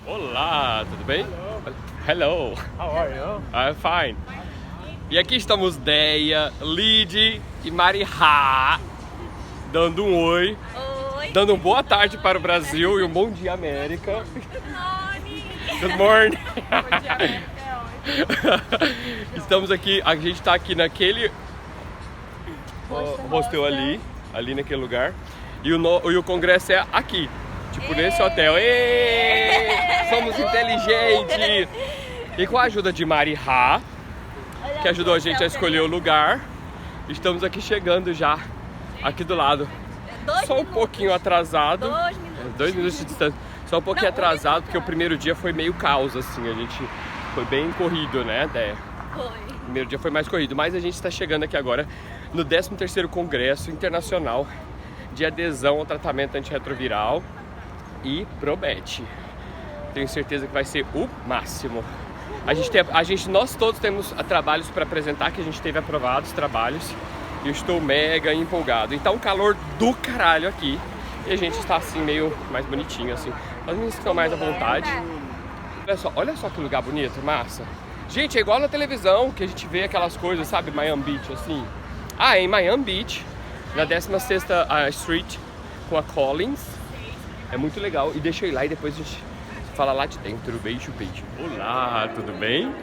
Olá, tudo bem? Hello. How are you? I'm fine. E aqui estamos Deia, Lid e Mariha dando um oi, Oi. dando uma boa tarde para o Brasil e um bom dia América. Good morning. Good morning. Estamos aqui, a gente está aqui naquele hostel ali naquele lugar e o congresso é aqui, tipo nesse hotel. Êêê! Somos inteligentes! E com a ajuda de Mariha, que ajudou a gente a escolher o lugar, estamos aqui chegando já, aqui do lado. Só um pouquinho atrasado. 2 minutos. 2 minutos de distância. Só um pouquinho atrasado, porque o primeiro dia foi meio caos, assim. A gente foi bem corrido, né, Dé? Foi. O primeiro dia foi mais corrido, mas a gente está chegando aqui agora no 13º Congresso Internacional de Adesão ao Tratamento Antirretroviral e Probet. Tenho certeza que vai ser o máximo. Nós todos temos trabalhos para apresentar, que a gente teve aprovados trabalhos. Eu estou mega empolgado. E tá um calor do caralho aqui. E a gente está assim meio mais bonitinho assim. As meninas estão mais à vontade. Olha só que lugar bonito, massa. Gente, é igual na televisão que a gente vê aquelas coisas, sabe? Miami Beach assim. Em Miami Beach, na 16ª Street com a Collins. É muito legal. E deixa eu ir lá e depois a gente fala lá de dentro. Beijo, beijo. Olá, tudo bem?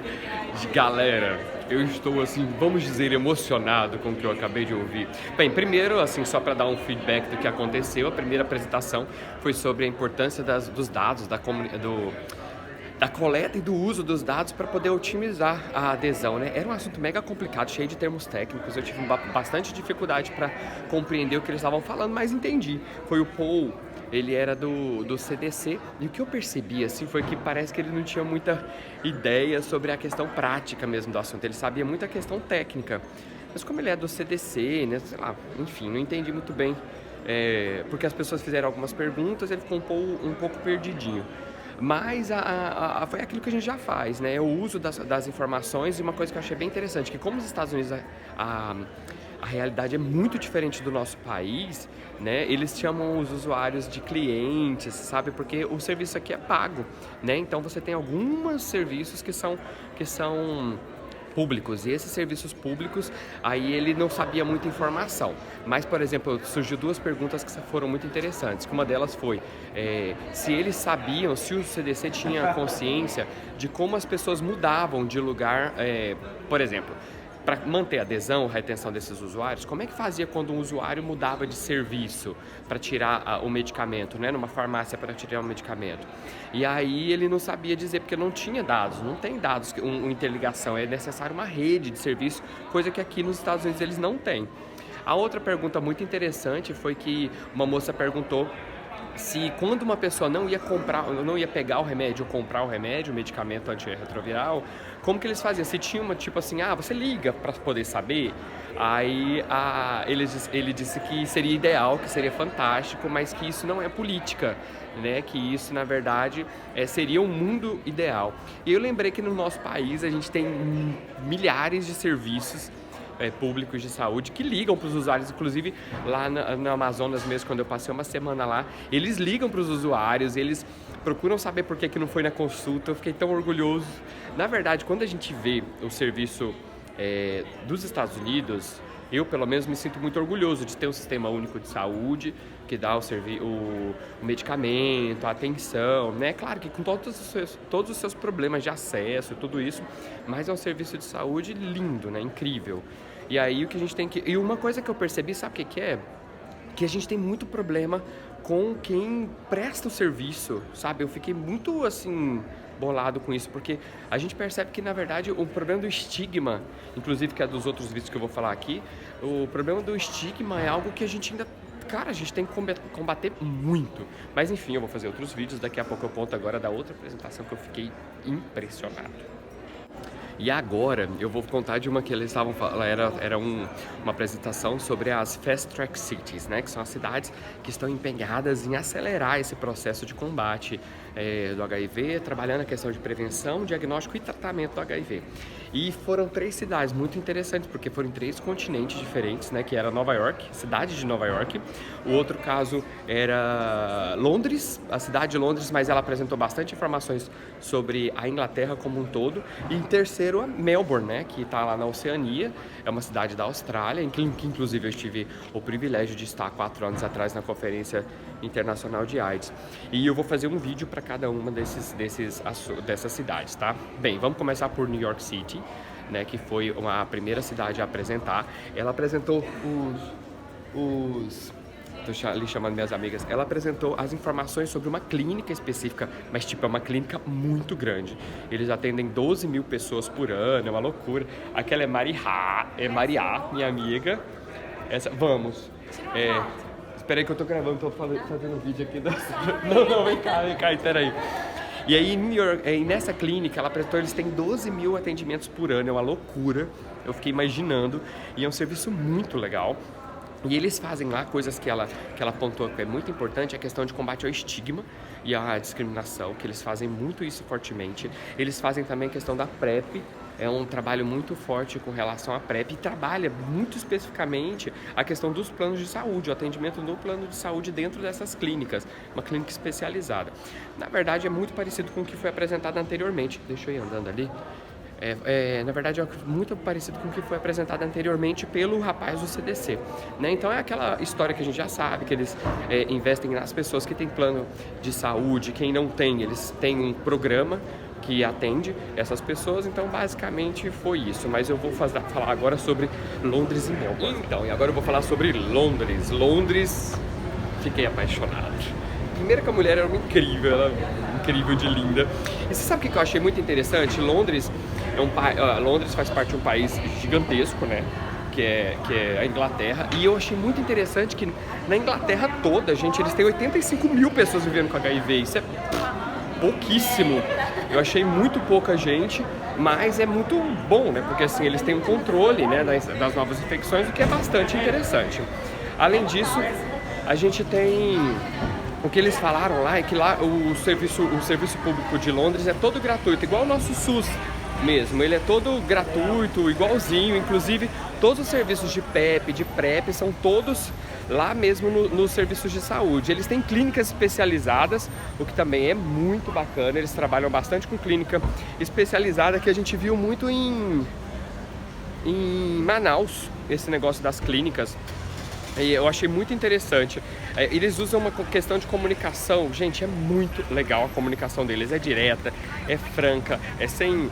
Galera, eu estou assim, vamos dizer, emocionado com o que eu acabei de ouvir. Bem, primeiro, assim, só para dar um feedback do que aconteceu, a primeira apresentação foi sobre a importância dos dados, da coleta e do uso dos dados para poder otimizar a adesão, né? Era um assunto mega complicado, cheio de termos técnicos, eu tive bastante dificuldade para compreender o que eles estavam falando, mas entendi. Foi o Paul. Ele era do CDC, e o que eu percebi assim foi que parece que ele não tinha muita ideia sobre a questão prática mesmo do assunto. Ele sabia muito a questão técnica, mas como ele é do CDC, né, sei lá, enfim, não entendi muito bem, porque as pessoas fizeram algumas perguntas, ele ficou um pouco perdidinho. Mas foi aquilo que a gente já faz, né? O uso das informações, e uma coisa que eu achei bem interessante, que como os Estados Unidos a realidade é muito diferente do nosso país, né? Eles chamam os usuários de clientes, sabe? Porque o serviço aqui é pago, né? Então você tem alguns serviços que são públicos, e esses serviços públicos, aí ele não sabia muita informação. Mas, por exemplo, surgiu 2 perguntas que foram muito interessantes. Uma delas foi se eles sabiam, se o CDC tinha consciência de como as pessoas mudavam de lugar, por exemplo, para manter a adesão, a retenção desses usuários, como é que fazia quando um usuário mudava de serviço para tirar o medicamento, né? Numa farmácia para tirar o medicamento. E aí ele não sabia dizer, porque não tinha dados, não tem dados, uma interligação, é necessário uma rede de serviço, coisa que aqui nos Estados Unidos eles não têm. A outra pergunta muito interessante foi que uma moça perguntou se quando uma pessoa não ia pegar o remédio ou comprar o remédio, o medicamento antirretroviral, como que eles faziam? Se tinha uma, tipo assim, você liga para poder saber? Aí ele disse que seria ideal, que seria fantástico, mas que isso não é política, né? Que isso, na verdade, seria um mundo ideal. E eu lembrei que no nosso país a gente tem milhares de serviços públicos de saúde que ligam para os usuários, inclusive lá no Amazonas mesmo, quando eu passei uma semana lá, eles ligam para os usuários, eles procuram saber por que não foi na consulta. Eu fiquei tão orgulhoso. Na verdade, quando a gente vê o serviço dos Estados Unidos, eu pelo menos me sinto muito orgulhoso de ter um sistema único de saúde que dá o medicamento, a atenção, né? Claro que com todos os seus problemas de acesso, tudo isso, mas é um serviço de saúde lindo, né? Incrível. E aí o que a gente tem que... E uma coisa que eu percebi, sabe o que é? Que a gente tem muito problema com quem presta o serviço, sabe? Eu fiquei muito, assim, bolado com isso, porque a gente percebe que, na verdade, o problema do estigma, inclusive que é dos outros vídeos que eu vou falar aqui, o problema do estigma é algo que a gente ainda... Cara, a gente tem que combater muito. Mas, enfim, eu vou fazer outros vídeos, daqui a pouco eu conto agora da outra apresentação que eu fiquei impressionado. E agora eu vou contar de uma que eles estavam falando, era uma apresentação sobre as Fast Track Cities, né? Que são as cidades que estão empenhadas em acelerar esse processo de combate do HIV, trabalhando a questão de prevenção, diagnóstico e tratamento do HIV. E foram 3 cidades muito interessantes, porque foram em 3 continentes diferentes, né? Que era Nova York, cidade de Nova York. O outro caso era Londres, a cidade de Londres, mas ela apresentou bastante informações sobre a Inglaterra como um todo. E em terceiro, a Melbourne, né? Que está lá na Oceania, é uma cidade da Austrália, em que inclusive eu tive o privilégio de estar 4 anos atrás na Conferência Internacional de AIDS. E eu vou fazer um vídeo para cada uma dessas cidades, tá? Bem, vamos começar por New York City, né, que foi a primeira cidade a apresentar. Ela apresentou Tô ali chamando minhas amigas. Ela apresentou as informações sobre uma clínica específica, mas tipo, é uma clínica muito grande. Eles atendem 12 mil pessoas por ano, é uma loucura. Aquela é Maria, minha amiga. Vamos. Espera aí que eu tô gravando, tô fazendo um vídeo aqui. Não, vem cá, espera aí. E aí, nessa clínica, ela apresentou, eles têm 12 mil atendimentos por ano, é uma loucura. Eu fiquei imaginando, e é um serviço muito legal. E eles fazem lá coisas que ela apontou que é muito importante, a questão de combate ao estigma e à discriminação, que eles fazem muito isso fortemente. Eles fazem também a questão da PrEP, é um trabalho muito forte com relação à PrEP e trabalha muito especificamente a questão dos planos de saúde, o atendimento no plano de saúde dentro dessas clínicas, uma clínica especializada. Na verdade, é muito parecido com o que foi apresentado anteriormente. Deixa eu ir andando ali. Na verdade, é muito parecido com o que foi apresentado anteriormente pelo rapaz do CDC, né? Então é aquela história que a gente já sabe, que eles investem nas pessoas que têm plano de saúde, quem não tem, eles têm um programa que atende essas pessoas, então basicamente foi isso. Mas eu vou falar agora sobre Londres e Melbourne. Então, e agora eu vou falar sobre Londres. Londres, fiquei apaixonado. Primeiro que a mulher era incrível de linda. E você sabe o que eu achei muito interessante? Londres faz parte de um país gigantesco, né? Que é a Inglaterra. E eu achei muito interessante que na Inglaterra toda, gente, eles têm 85 mil pessoas vivendo com HIV. Isso é pouquíssimo. Eu achei muito pouca gente, mas é muito bom, né? Porque assim, eles têm um controle, né, das novas infecções, o que é bastante interessante. Além disso, a gente tem... O que eles falaram lá é que lá o serviço público de Londres é todo gratuito, igual o nosso SUS mesmo. Ele é todo gratuito, igualzinho. Inclusive, todos os serviços de PEP, de PrEP, são todos lá mesmo nos serviços de saúde. Eles têm clínicas especializadas, o que também é muito bacana. Eles trabalham bastante com clínica especializada, que a gente viu muito em Manaus, esse negócio das clínicas. E eu achei muito interessante. Eles usam uma questão de comunicação, gente, é muito legal a comunicação deles, é direta, é franca, é sem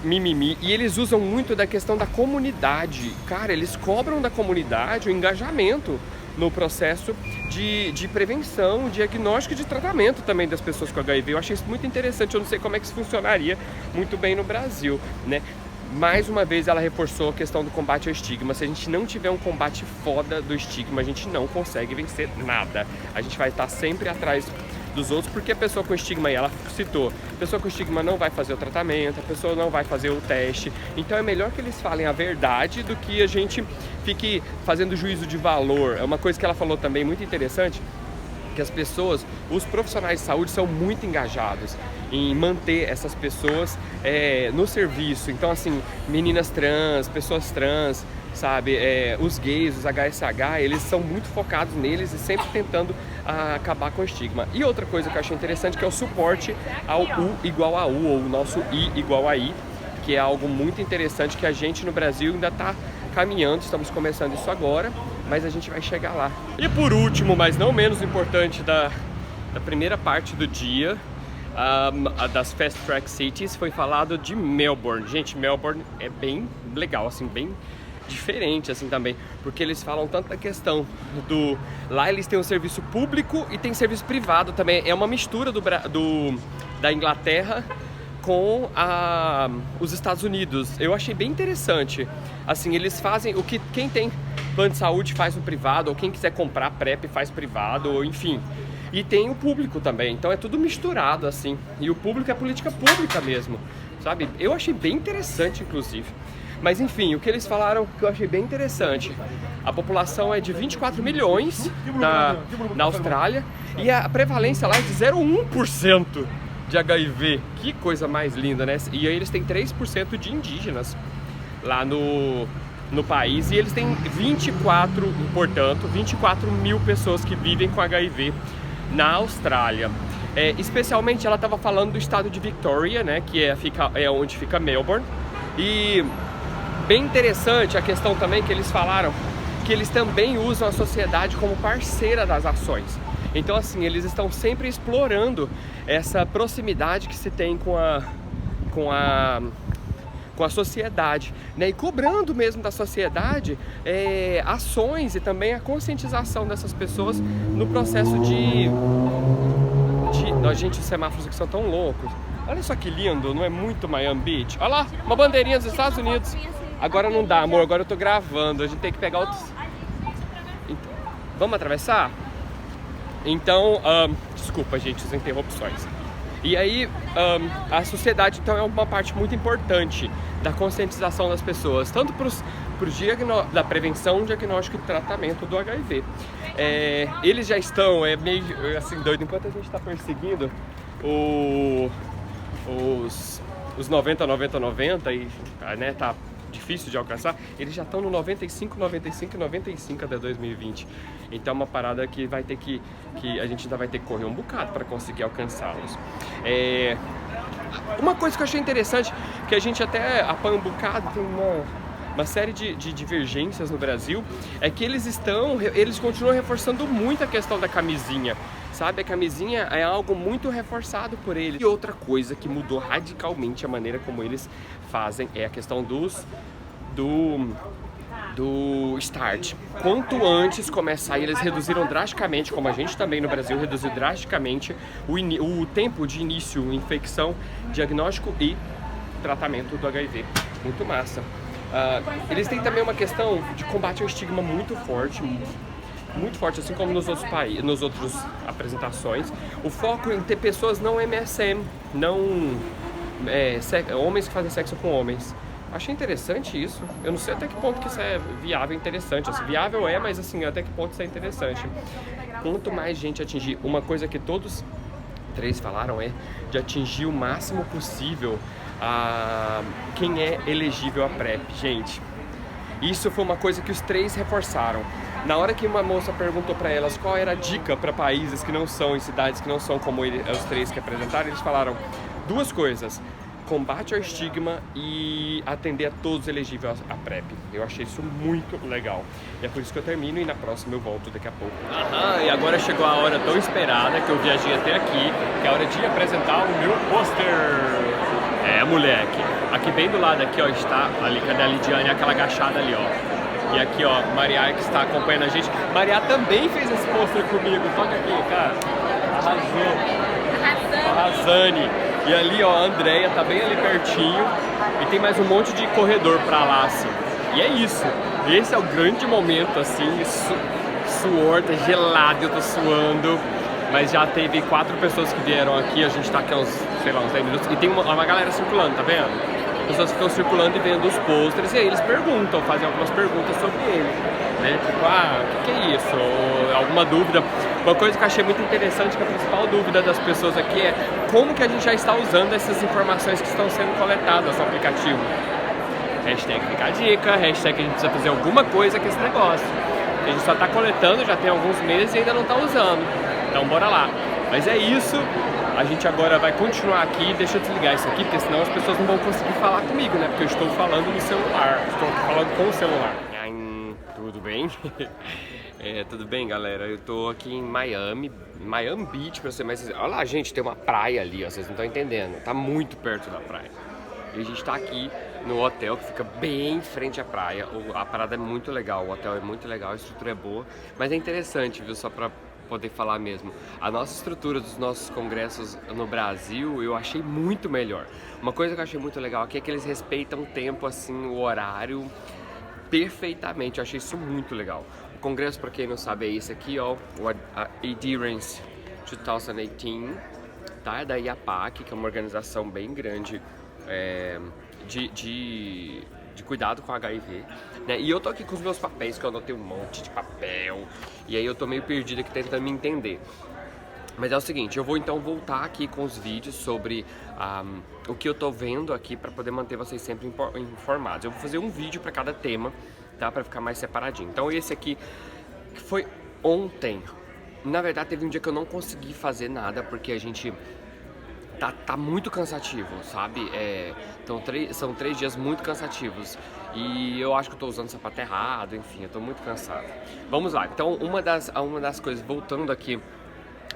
mimimi, e eles usam muito da questão da comunidade. Cara, eles cobram da comunidade o engajamento no processo de prevenção, diagnóstico e de tratamento também das pessoas com HIV. Eu achei isso muito interessante, eu não sei como é que isso funcionaria muito bem no Brasil, né? Mais uma vez ela reforçou a questão do combate ao estigma. Se a gente não tiver um combate foda do estigma, a gente não consegue vencer nada. A gente vai estar sempre atrás dos outros, porque a pessoa com estigma, e ela citou, a pessoa com estigma não vai fazer o tratamento, a pessoa não vai fazer o teste. Então é melhor que eles falem a verdade do que a gente fique fazendo juízo de valor. É uma coisa que ela falou também muito interessante, que as pessoas, os profissionais de saúde são muito engajados em manter essas pessoas no serviço. Então assim, meninas trans, pessoas trans, sabe, os gays, os HSH, eles são muito focados neles e sempre tentando acabar com o estigma. E outra coisa que eu achei interessante, que é o suporte ao U igual a U, ou o nosso I igual a I, que é algo muito interessante que a gente no Brasil ainda está caminhando, estamos começando isso agora, mas a gente vai chegar lá. E por último, mas não menos importante da primeira parte do dia, das Fast Track Cities, foi falado de Melbourne. Gente, Melbourne é bem legal, assim, bem diferente assim também, porque eles falam tanto da questão do... Lá eles têm um serviço público e tem serviço privado também, é uma mistura da Inglaterra com os Estados Unidos. Eu achei bem interessante. Assim, eles fazem o que quem tem plano de saúde faz no privado, ou quem quiser comprar PrEP faz privado, ou enfim. E tem o público também, então é tudo misturado assim. E o público é política pública mesmo, sabe? Eu achei bem interessante, inclusive. Mas enfim, o que eles falaram que eu achei bem interessante, a população é de 24 milhões na Austrália e a prevalência lá é de 0,1%. de HIV. Que coisa mais linda, né? E aí eles têm 3% de indígenas lá no país, e eles têm 24 mil pessoas que vivem com HIV na Austrália. Especialmente ela estava falando do estado de Victoria, né, que é onde fica Melbourne. E bem interessante a questão também que eles falaram que eles também usam a sociedade como parceira das ações. Então assim, eles estão sempre explorando essa proximidade que se tem com a sociedade, né? E cobrando mesmo da sociedade ações e também a conscientização dessas pessoas no processo de... Gente, os semáforos aqui são tão loucos. Olha só que lindo, não é muito Miami Beach? Olha lá, uma bandeirinha dos Estados Unidos. Agora não dá, amor, agora eu tô gravando, a gente tem que pegar outros... Vamos atravessar? Então, desculpa, gente, as interrupções. E aí, a sociedade então é uma parte muito importante da conscientização das pessoas, tanto da prevenção, diagnóstico e tratamento do HIV. Eles já estão meio assim doido, enquanto a gente está perseguindo os 90 e né, tá difícil de alcançar, eles já estão no 95 até 2020. Então é uma parada que vai ter que a gente ainda vai ter que correr um bocado para conseguir alcançá-los. Uma coisa que eu achei interessante, que a gente até apanha um bocado, tem uma série de divergências no Brasil, é que eles continuam reforçando muito a questão da camisinha, sabe? A camisinha é algo muito reforçado por eles. E outra coisa que mudou radicalmente a maneira como eles fazem é a questão do start. Quanto antes começar, eles reduziram drasticamente, como a gente também no Brasil reduziu drasticamente o tempo de início, infecção, diagnóstico e tratamento do HIV. Muito massa. Eles têm também uma questão de combate ao estigma muito forte, assim como nos outros países, nas outras apresentações. O foco em ter pessoas não MSM, homens que fazem sexo com homens. Achei interessante isso. Eu não sei até que ponto que isso é viável e interessante. Assim, viável mas assim, até que ponto isso é interessante. Quanto mais gente atingir, uma coisa que todos três falaram de atingir o máximo possível quem é elegível à PrEP. Gente, isso foi uma coisa que os três reforçaram. Na hora que uma moça perguntou para elas qual era a dica para países que não são, em cidades que não são como os três que apresentaram, eles falaram duas coisas: combate ao estigma e atender a todos elegíveis à PrEP. Eu achei isso muito legal. E é por isso que eu termino e na próxima eu volto daqui a pouco. E agora chegou a hora tão esperada que eu viajei até aqui, que é a hora de apresentar o meu pôster. Moleque. Aqui bem do lado aqui, ó, está ali, cadê a Lidiane? Aquela agachada ali, ó. E aqui, ó, Maria que está acompanhando a gente. Maria também fez esse pôster comigo. Toca aqui, cara. Arrasane. E ali, ó, a Andrea tá bem ali pertinho. E tem mais um monte de corredor pra lá, assim. E é isso. Esse é o grande momento, assim. Suor, tá gelado, eu tô suando. Mas já teve 4 pessoas que vieram aqui. A gente tá aqui há uns 10 minutos. E tem uma galera circulando, tá vendo? As pessoas ficam circulando e vendo os pôsteres. E aí eles perguntam, fazem algumas perguntas sobre ele, né? Tipo, o que é isso? Ou alguma dúvida. Uma coisa que eu achei muito interessante, que a principal dúvida das pessoas aqui é como que a gente já está usando essas informações que estão sendo coletadas no aplicativo. Hashtag fica a dica, hashtag a gente precisa fazer alguma coisa com esse negócio. A gente só está coletando, já tem alguns meses e ainda não está usando. Então bora lá. Mas é isso, a gente agora vai continuar aqui. Deixa eu desligar isso aqui, porque senão as pessoas não vão conseguir falar comigo, né? Porque eu estou falando no celular, estou falando com o celular. Tudo bem? Tudo bem, galera? Eu tô aqui em Miami Beach, pra ser mais sincero. Olha lá, gente, tem uma praia ali, ó, vocês não estão entendendo. Tá muito perto da praia. E a gente tá aqui no hotel que fica bem em frente à praia. A parada é muito legal, o hotel é muito legal, a estrutura é boa. Mas é interessante, viu, só pra poder falar mesmo. A nossa estrutura dos nossos congressos no Brasil, eu achei muito melhor. Uma coisa que eu achei muito legal aqui é que eles respeitam o tempo, assim, o horário perfeitamente. Eu achei isso muito legal. O congresso, para quem não sabe, é esse aqui, ó, o Adherence 2018, tá? É da IAPAC, que é uma organização bem grande de cuidado com HIV, né? E eu tô aqui com os meus papéis, que eu anotei um monte de papel, e aí eu tô meio perdido aqui tentando me entender. Mas é o seguinte, eu vou então voltar aqui com os vídeos sobre o que eu tô vendo aqui para poder manter vocês sempre informados. Eu vou fazer um vídeo para cada tema, tá? Para ficar mais separadinho. Então esse aqui que foi ontem. Na verdade teve um dia que eu não consegui fazer nada porque a gente tá muito cansativo, sabe? Então são 3 dias muito cansativos e eu acho que eu tô usando sapato errado, enfim, eu tô muito cansado. Vamos lá. Então uma das coisas, voltando aqui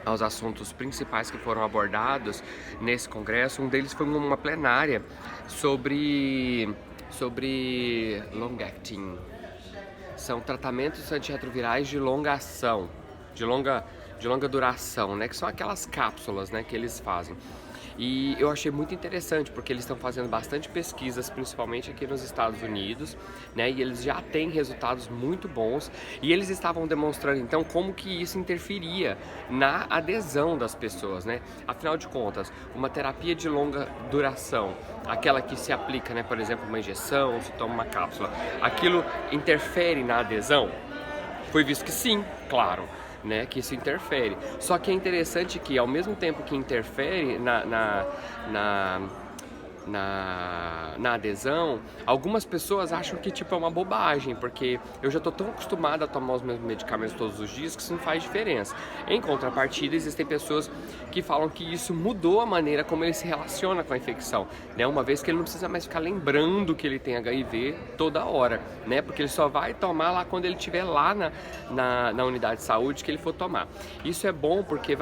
aos assuntos principais que foram abordados nesse congresso, um deles foi uma plenária sobre long acting. São tratamentos antirretrovirais de longa ação, de longa duração, né? Que são aquelas cápsulas, né, que eles fazem. E eu achei muito interessante porque eles estão fazendo bastante pesquisas, principalmente aqui nos Estados Unidos, né? E eles já têm resultados muito bons e eles estavam demonstrando então como que isso interferia na adesão das pessoas, né? Afinal de contas, uma terapia de longa duração, aquela que se aplica, né? Por exemplo, uma injeção, se toma uma cápsula, aquilo interfere na adesão? Foi visto que sim, claro. Né, que isso interfere. Só que é interessante que ao mesmo tempo que interfere na adesão, algumas pessoas acham que tipo é uma bobagem, porque eu já tô tão acostumado a tomar os mesmos medicamentos todos os dias que isso não faz diferença. Em contrapartida, existem pessoas que falam que isso mudou a maneira como ele se relaciona com a infecção, né? Uma vez que ele não precisa mais ficar lembrando que ele tem HIV toda hora, né? Porque ele só vai tomar lá quando ele estiver lá na unidade de saúde que ele for tomar. Isso é bom porque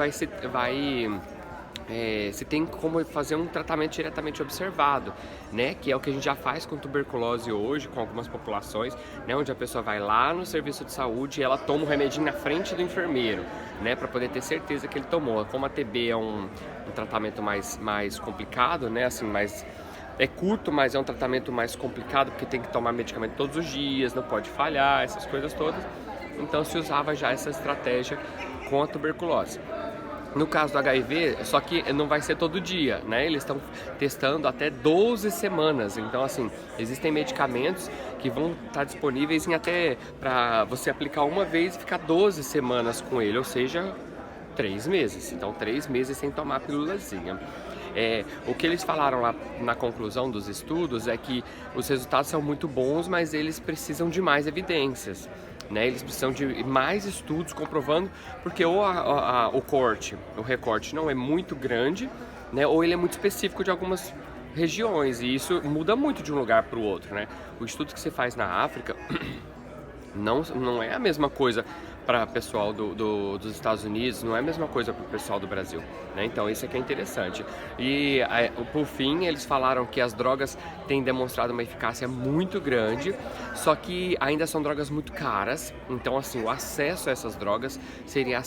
você tem como fazer um tratamento diretamente observado, né? Que é o que a gente já faz com tuberculose hoje, com algumas populações, né? Onde a pessoa vai lá no serviço de saúde e ela toma o remedinho na frente do enfermeiro, né? Para poder ter certeza que ele tomou. Como a TB é um tratamento mais complicado, né? Assim, é curto, mas é um tratamento mais complicado porque tem que tomar medicamento todos os dias, não pode falhar, essas coisas todas. Então se usava já essa estratégia com a tuberculose. No caso do HIV, só que não vai ser todo dia, né? Eles estão testando até 12 semanas. Então, assim, existem medicamentos que vão estar disponíveis em até para você aplicar uma vez e ficar 12 semanas com ele, ou seja, 3 meses. Então, 3 meses sem tomar a pílulazinha. O que eles falaram lá na conclusão dos estudos é que os resultados são muito bons, mas eles precisam de mais evidências. Né, eles precisam de mais estudos comprovando, porque ou o recorte não é muito grande, né, ou ele é muito específico de algumas regiões, e isso muda muito de um lugar para o outro, né? O estudo que você faz na África não é a mesma coisa para o pessoal dos Estados Unidos, não é a mesma coisa para o pessoal do Brasil, né? Então isso aqui é interessante. E por fim, eles falaram que as drogas têm demonstrado uma eficácia muito grande, só que ainda são drogas muito caras. Então assim, o acesso a essas drogas seria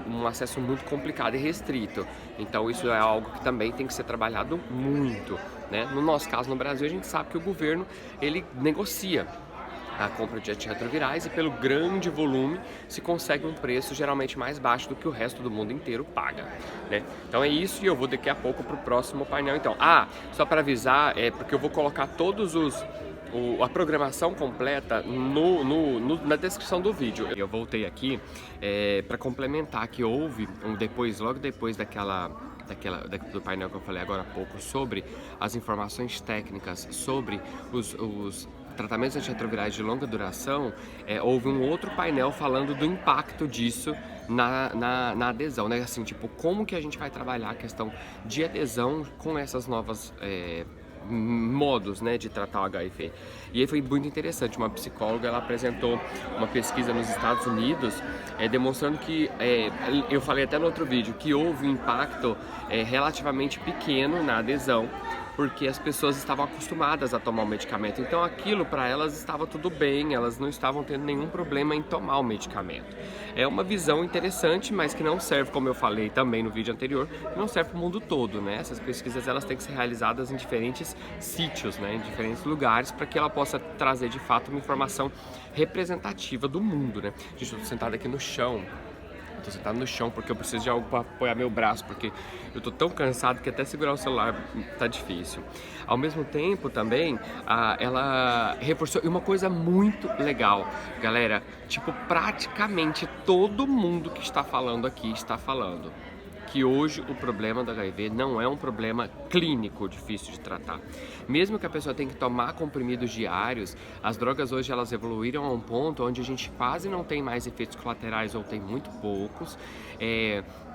um acesso muito complicado e restrito. Então isso é algo que também tem que ser trabalhado muito, né? No nosso caso, no Brasil, a gente sabe que o governo ele negocia a compra de antirretrovirais e pelo grande volume se consegue um preço geralmente mais baixo do que o resto do mundo inteiro paga, né? Então é isso e eu vou daqui a pouco pro próximo painel então. Só para avisar, porque eu vou colocar todos a programação completa na descrição do vídeo. Eu voltei aqui para complementar que houve logo depois do painel que eu falei agora há pouco sobre as informações técnicas sobre os tratamentos antirretrovirais de longa duração, houve um outro painel falando do impacto disso na adesão, né? Assim, tipo, como que a gente vai trabalhar a questão de adesão com essas novas modos, né, de tratar o HIV. E aí foi muito interessante, uma psicóloga, ela apresentou uma pesquisa nos Estados Unidos, demonstrando que, eu falei até no outro vídeo, que houve um impacto relativamente pequeno na adesão, porque as pessoas estavam acostumadas a tomar o medicamento, então aquilo para elas estava tudo bem, elas não estavam tendo nenhum problema em tomar o medicamento. É uma visão interessante, mas que não serve, como eu falei também no vídeo anterior, não serve para o mundo todo, né? Essas pesquisas elas têm que ser realizadas em diferentes sítios, né? Em diferentes lugares, para que ela possa trazer de fato uma informação representativa do mundo, né? Gente, eu tô sentado aqui no chão. Tô sentado no chão porque eu preciso de algo para apoiar meu braço, porque eu tô tão cansado que até segurar o celular tá difícil. Ao mesmo tempo também, ela reforçou, e uma coisa muito legal, galera, tipo, praticamente todo mundo que está falando aqui está falando que hoje o problema do HIV não é um problema clínico difícil de tratar. Mesmo que a pessoa tenha que tomar comprimidos diários, as drogas hoje elas evoluíram a um ponto onde a gente quase não tem mais efeitos colaterais ou tem muito poucos.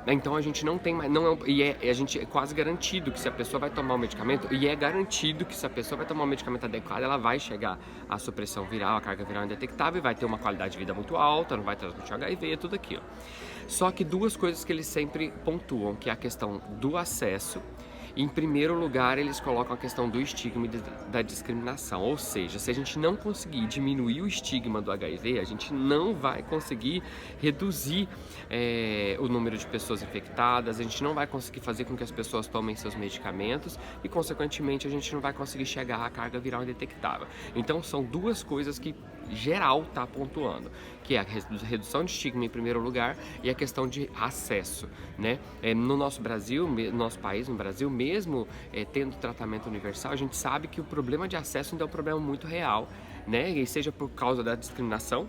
Então a gente não tem mais, a gente é quase garantido que se a pessoa vai tomar o medicamento, e é garantido que se a pessoa vai tomar o medicamento adequado, ela vai chegar à supressão viral, a carga viral indetectável, e vai ter uma qualidade de vida muito alta, não vai transmitir HIV, tudo aquilo. Só que duas coisas que eles sempre pontuam, que é a questão do acesso. Em primeiro lugar, eles colocam a questão do estigma e da discriminação, ou seja, se a gente não conseguir diminuir o estigma do HIV, a gente não vai conseguir reduzir o número de pessoas infectadas, a gente não vai conseguir fazer com que as pessoas tomem seus medicamentos e, consequentemente, a gente não vai conseguir chegar à carga viral indetectável. Então, são duas coisas que geral está pontuando, que é a redução de estigma em primeiro lugar e a questão de acesso, né? No nosso Brasil, no nosso país, no Brasil, mesmo tendo tratamento universal, a gente sabe que o problema de acesso ainda é um problema muito real, né? E seja por causa da discriminação,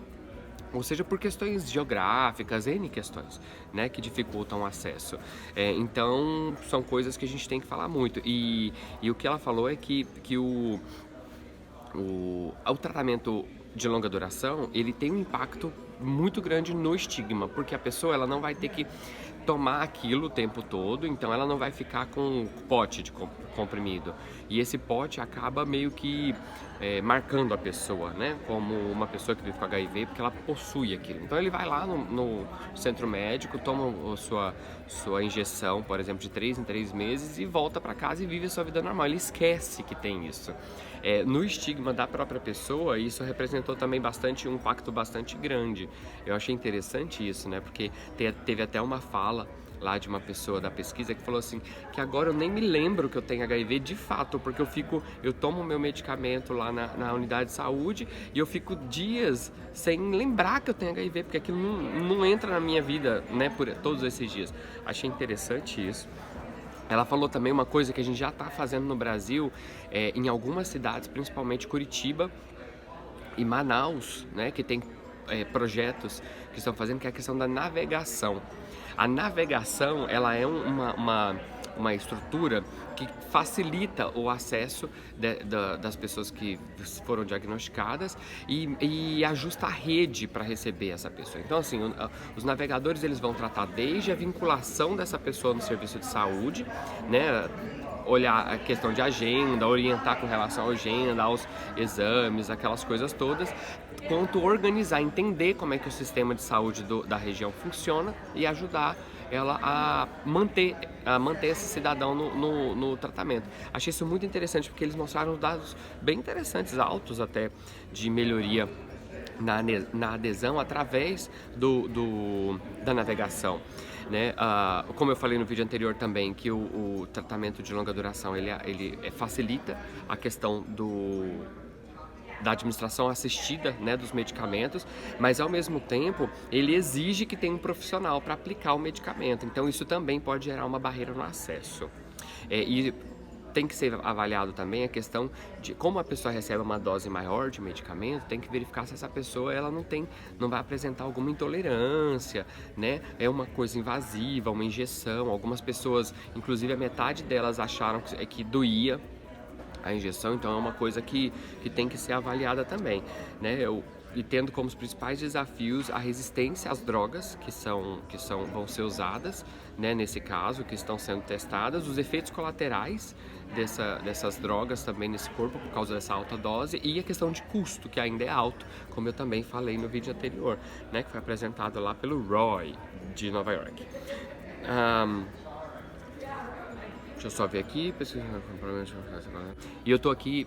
ou seja por questões geográficas, N questões, né, que dificultam o acesso. Então, são coisas que a gente tem que falar muito. E o que ela falou é que o tratamento de longa duração, ele tem um impacto muito grande no estigma, porque a pessoa ela não vai ter que tomar aquilo o tempo todo, então ela não vai ficar com um pote de comprimido. E esse pote acaba meio que marcando a pessoa, né? Como uma pessoa que vive com HIV, porque ela possui aquilo. Então ele vai lá no centro médico, toma a sua injeção, por exemplo, de 3 em 3 meses e volta para casa e vive a sua vida normal. Ele esquece que tem isso. No estigma da própria pessoa, isso representou também um impacto bastante grande. Eu achei interessante isso, né? Porque teve até uma fala lá de uma pessoa da pesquisa que falou assim, que agora eu nem me lembro que eu tenho HIV de fato, porque eu tomo o meu medicamento lá na unidade de saúde e eu fico dias sem lembrar que eu tenho HIV, porque aquilo não entra na minha vida, né, por todos esses dias. Achei interessante isso. Ela falou também uma coisa que a gente já está fazendo no Brasil, em algumas cidades, principalmente Curitiba e Manaus, né, que tem projetos que estão fazendo, que é a questão da navegação. A navegação, ela é uma estrutura que facilita o acesso das pessoas que foram diagnosticadas e ajusta a rede para receber essa pessoa. Então, assim, os navegadores eles vão tratar desde a vinculação dessa pessoa no serviço de saúde, né? Olhar a questão de agenda, orientar com relação à agenda, aos exames, aquelas coisas todas, quanto organizar, entender como é que o sistema de saúde da região funciona e ajudar ela a manter esse cidadão no tratamento. Achei isso muito interessante porque eles mostraram dados bem interessantes, altos até, de melhoria na adesão através da navegação. Né? Como eu falei no vídeo anterior também, que o tratamento de longa duração ele facilita a questão da administração assistida, né, dos medicamentos, mas ao mesmo tempo ele exige que tenha um profissional para aplicar o medicamento, então isso também pode gerar uma barreira no acesso. E tem que ser avaliado também a questão de como a pessoa recebe uma dose maior de medicamento, tem que verificar se essa pessoa ela não vai apresentar alguma intolerância, né? É uma coisa invasiva, uma injeção. Algumas pessoas, inclusive a metade delas acharam que doía a injeção, então é uma coisa que tem que ser avaliada também, né? E tendo como os principais desafios a resistência às drogas que vão ser usadas, né, nesse caso, que estão sendo testadas, os efeitos colaterais dessas drogas também nesse corpo por causa dessa alta dose e a questão de custo, que ainda é alto, como eu também falei no vídeo anterior, né, que foi apresentado lá pelo Roy, de Nova York. Deixa eu só ver aqui. E eu tô aqui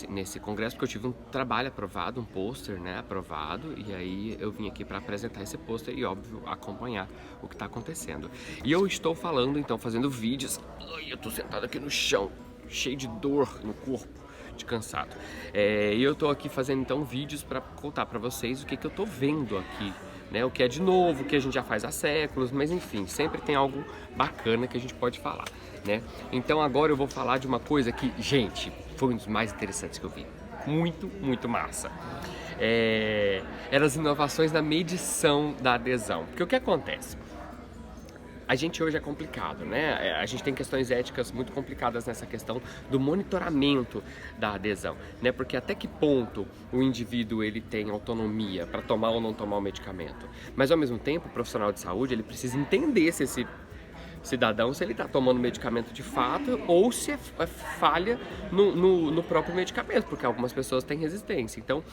nesse congresso porque eu tive um trabalho aprovado, um pôster, né, aprovado, e aí eu vim aqui para apresentar esse pôster e, óbvio, acompanhar o que está acontecendo. E eu estou falando, então, fazendo vídeos. Ai, eu tô sentado aqui no chão, cheio de dor no corpo, de cansado. E eu tô aqui fazendo, então, vídeos para contar para vocês o que eu tô vendo aqui, né, o que é de novo, o que a gente já faz há séculos, mas enfim, sempre tem algo bacana que a gente pode falar, né? Então agora eu vou falar de uma coisa que, gente, foi um dos mais interessantes que eu vi. Muito, muito massa. Eram as inovações na medição da adesão. Porque o que acontece? A gente hoje é complicado, né? A gente tem questões éticas muito complicadas nessa questão do monitoramento da adesão, né? Porque até que ponto o indivíduo ele tem autonomia para tomar ou não tomar o medicamento. Mas ao mesmo tempo, o profissional de saúde ele precisa entender se esse cidadão se ele está tomando medicamento de fato ou se é falha no próprio medicamento, porque algumas pessoas têm resistência. Então,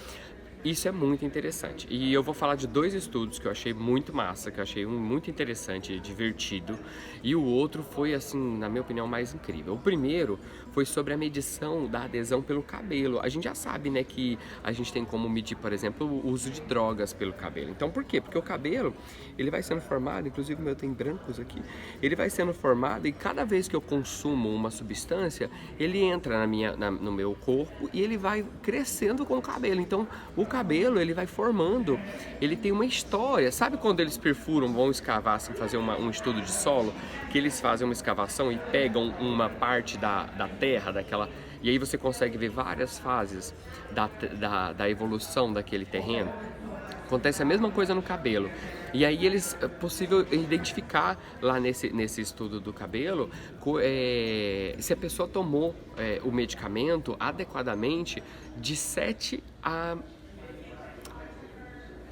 isso é muito interessante. E eu vou falar de 2 estudos que eu achei muito massa, que eu achei um muito interessante, divertido, e o outro foi, assim, na minha opinião, mais incrível. O primeiro foi sobre a medição da adesão pelo cabelo. A gente já sabe, né, que a gente tem como medir, por exemplo, o uso de drogas pelo cabelo. Então, por quê? Porque o cabelo, ele vai sendo formado, inclusive o meu tem brancos aqui, ele vai sendo formado e cada vez que eu consumo uma substância, ele entra no meu corpo e ele vai crescendo com o cabelo. Então, o cabelo, ele vai formando, ele tem uma história. Sabe quando eles perfuram, vão escavar, assim, fazer um estudo de solo, que eles fazem uma escavação e pegam uma parte da terra, daquela... E aí você consegue ver várias fases da evolução daquele terreno? Acontece a mesma coisa no cabelo. E aí é possível identificar lá nesse estudo do cabelo se a pessoa tomou o medicamento adequadamente de 7 a...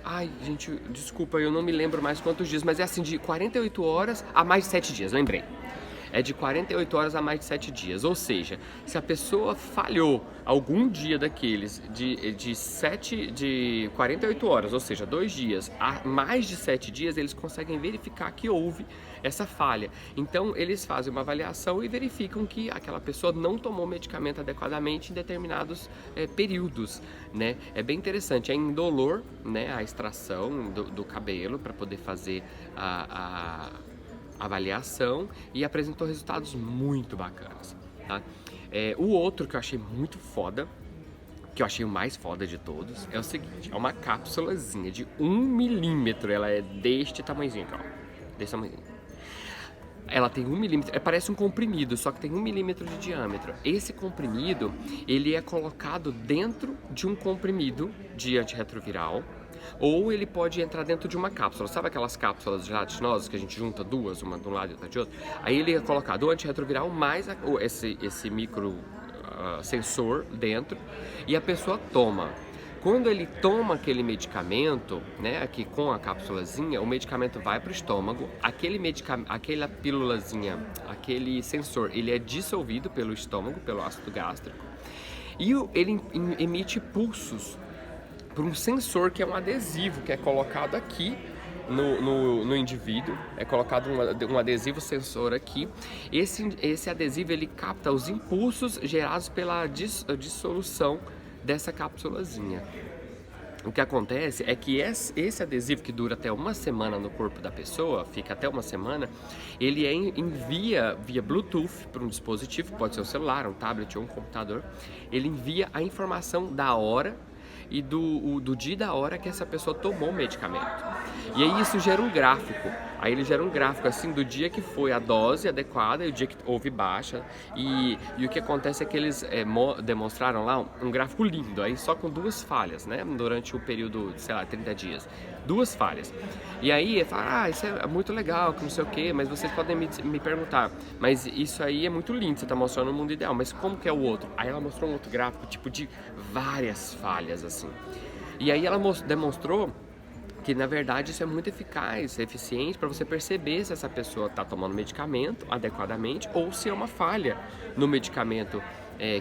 Ai, gente, desculpa, eu não me lembro mais quantos dias, mas é assim, de 48 horas a mais de 7 dias, lembrei. É de 48 horas a mais de 7 dias, ou seja, se a pessoa falhou algum dia daqueles de 48 horas, ou seja, 2 dias, a mais de 7 dias, eles conseguem verificar que houve essa falha. Então, eles fazem uma avaliação e verificam que aquela pessoa não tomou medicamento adequadamente em determinados períodos, né? É bem interessante, é indolor, né, a extração do cabelo para poder fazer a avaliação e apresentou resultados muito bacanas, tá? O outro que eu achei muito foda, que eu achei o mais foda de todos, é o seguinte: é uma cápsulazinha de 1 milímetro, ela é deste tamanhozinho aqui, ó, desse tamanhozinho. Ela tem 1 milímetro, parece um comprimido, só que tem 1 milímetro de diâmetro. Esse comprimido, ele é colocado dentro de um comprimido de antirretroviral, ou ele pode entrar dentro de uma cápsula. Sabe aquelas cápsulas gelatinosas que a gente junta duas, uma de um lado e outra de outro? Aí ele é colocado o antirretroviral mais esse micro sensor dentro, e a pessoa toma. Quando ele toma aquele medicamento, né, aqui com a cápsulazinha, o medicamento vai para o estômago, aquela pílulazinha, aquele sensor, ele é dissolvido pelo estômago, pelo ácido gástrico, e ele emite pulsos por um sensor que é um adesivo que é colocado aqui no indivíduo. É colocado um adesivo sensor aqui. Esse adesivo ele capta os impulsos gerados pela dissolução dessa cápsulazinha. O que acontece é que esse adesivo, que dura até 1 semana no corpo da pessoa, fica até 1 semana, ele envia via Bluetooth para um dispositivo, pode ser um celular, um tablet ou um computador, ele envia a informação da hora e do dia e da hora que essa pessoa tomou o medicamento. E aí isso gera um gráfico. Aí ele gera um gráfico assim do dia que foi a dose adequada e o dia que houve baixa. E o que acontece é que eles demonstraram lá um gráfico lindo, aí só com 2 falhas, né? Durante o período, sei lá, 30 dias. 2 falhas. E aí fala, isso é muito legal, que não sei o que, mas vocês podem me perguntar, mas isso aí é muito lindo, você tá mostrando o mundo ideal, mas como que é o outro? Aí ela mostrou um outro gráfico, tipo, de várias falhas, assim. E aí ela demonstrou que na verdade isso é muito eficaz, eficiente para você perceber se essa pessoa está tomando medicamento adequadamente ou se é uma falha no medicamento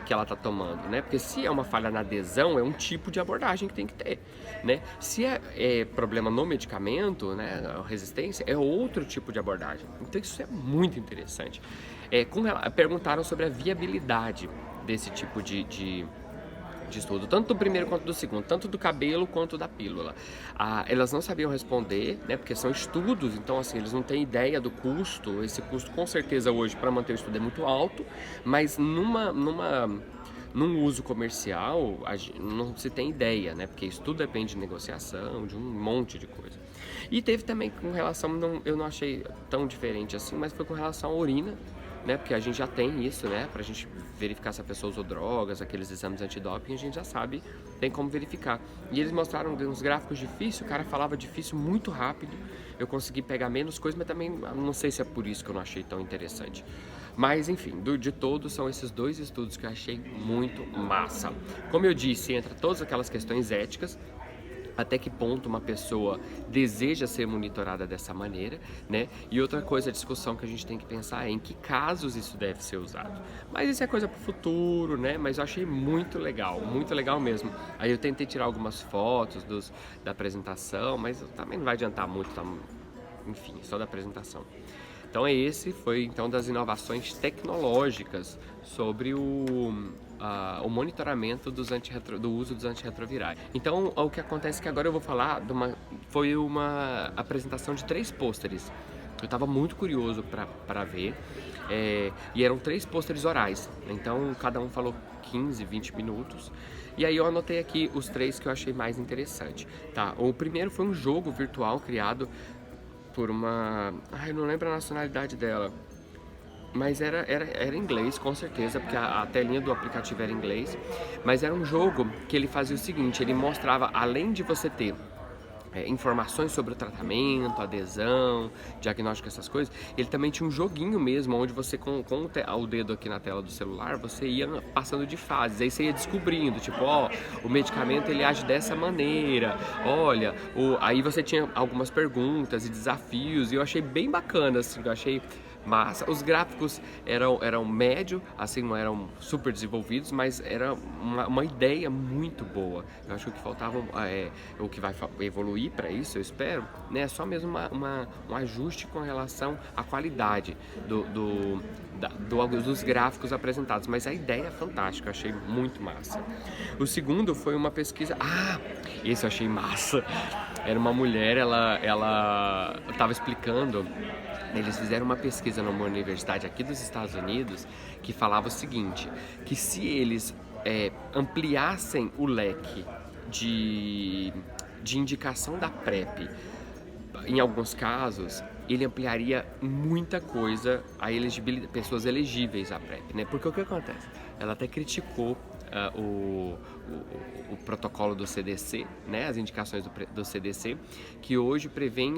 que ela está tomando, né? Porque se é uma falha na adesão, é um tipo de abordagem que tem que ter, né? Se é problema no medicamento, né, a resistência, é outro tipo de abordagem. Então isso é muito interessante. Perguntaram sobre a viabilidade desse tipo de estudo, tanto do primeiro quanto do segundo, tanto do cabelo quanto da pílula. Elas não sabiam responder, né, porque são estudos, então assim, eles não têm ideia do custo. Esse custo com certeza hoje para manter o estudo é muito alto, mas num uso comercial não se tem ideia, né, porque isso tudo depende de negociação, de um monte de coisa. E teve também com relação, eu não achei tão diferente assim, mas foi com relação à urina, né? Porque a gente já tem isso, né? Pra gente verificar se a pessoa usou drogas, aqueles exames antidoping, a gente já sabe, tem como verificar. E eles mostraram uns gráficos difíceis, o cara falava difícil muito rápido, eu consegui pegar menos coisas, mas também não sei se é por isso que eu não achei tão interessante. Mas enfim, de todos são esses 2 estudos que eu achei muito massa. Como eu disse, entra todas aquelas questões éticas, até que ponto uma pessoa deseja ser monitorada dessa maneira, né? E outra coisa, a discussão que a gente tem que pensar é em que casos isso deve ser usado. Mas isso é coisa para o futuro, né? Mas eu achei muito legal mesmo. Aí eu tentei tirar algumas fotos da apresentação, mas também não vai adiantar muito, tá? Enfim, só da apresentação. Então foi então das inovações tecnológicas sobre o monitoramento do uso dos antirretrovirais. Então o que acontece é que agora eu vou falar foi uma apresentação de 3 pôsteres. Eu estava muito curioso para ver, e eram 3 pôsteres orais, então cada um falou 15, 20 minutos. E aí eu anotei aqui os 3 que eu achei mais interessante. Tá? O primeiro foi um jogo virtual criado por uma... eu não lembro a nacionalidade dela, mas era inglês, com certeza, porque a telinha do aplicativo era em inglês. Mas era um jogo que ele fazia o seguinte, ele mostrava, além de você ter informações sobre o tratamento, adesão, diagnóstico, essas coisas, ele também tinha um joguinho mesmo, onde você com o dedo aqui na tela do celular, você ia passando de fases, aí você ia descobrindo, tipo, o medicamento ele age dessa maneira, olha, aí você tinha algumas perguntas e desafios, e eu achei bem bacana, assim, eu achei massa. Os gráficos eram médio, assim, não eram super desenvolvidos, mas era uma ideia muito boa. Eu acho que o que faltava, o que vai evoluir para isso, eu espero, né, é só mesmo um ajuste com relação à qualidade dos gráficos apresentados, mas a ideia é fantástica, eu achei muito massa. O segundo foi uma pesquisa, esse eu achei massa, era uma mulher, ela estava explicando. Eles fizeram uma pesquisa numa universidade aqui dos Estados Unidos que falava o seguinte, que se eles ampliassem o leque de indicação da PrEP, em alguns casos, ele ampliaria muita coisa a elegibilidade, pessoas elegíveis à PrEP, né? Porque o que acontece? Ela até criticou o protocolo do CDC, né, as indicações do CDC, que hoje prevêem